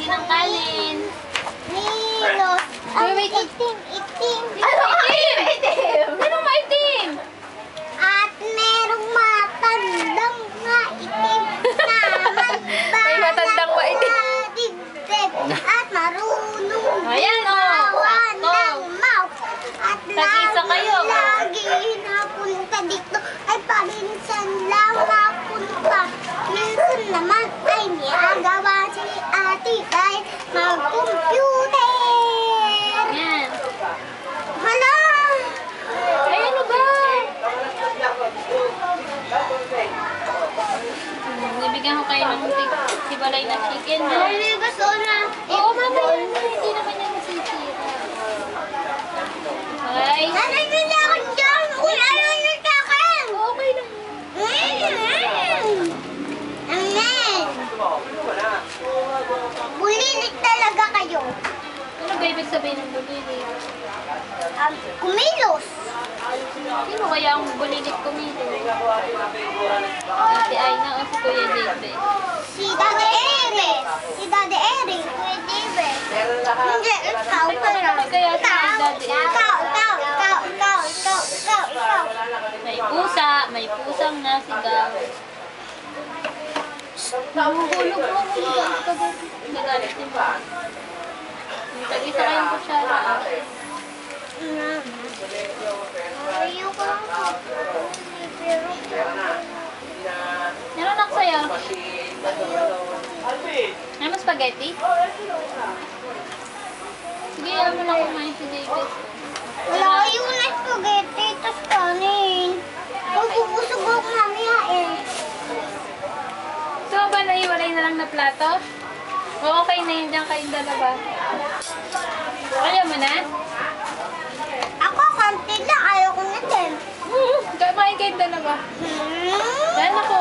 lagi ng kanin. Milos. Ang Wait, wait. itim. Ano maitim? Ano maitim? At merong matandang maitim naman May matandang maitim. digdib at marunong Ayan, oh. gumawa Sakto. ng mouse. At Tag-isa kayo. lagi napunta dito ay paminsan lang napunta. Minsan naman ay niyagawa si ate dahil mag-computer. Yan. Hala! Ay, ano ba? Nibigyan ko kayo ng tibalay na chicken. Ha? Ay, gusto na. Oo, mamaya na. Hindi naman yan nasisira. Okay. Nanay nila ako dyan! Uy, ano yun sa akin? Okay lang. Amen! Bulilit talaga kayo. Ano ba ibig sabihin ng bulilit? Kumilos. Sino kaya ang bulilit kumilit? Ate Aina o si Kuya Jebe? Si Daddy Eric. Si Daddy Eric. Kuya David. Hindi, ikaw Ay, ka lang. ano kaya si Daddy Eric? Ikaw. May pusang nasigaw. Nahuhulog mo. Nagalit din mo. Tag-isa kayong kusyara. Ayaw ko lang po. Meron ako sa'yo. Ano mo spaghetti? Sige, ano lang kumain si David. Wala yung na spaghetti, tas kanin. Magbubusog ako mamaya eh. So ba naiwalay na lang na plato? O okay na yun dyan kayong dalawa? Ayaw mo na? Ako, konti lang. Ayaw ko na din. Kumain kayong dalawa. Yan ako.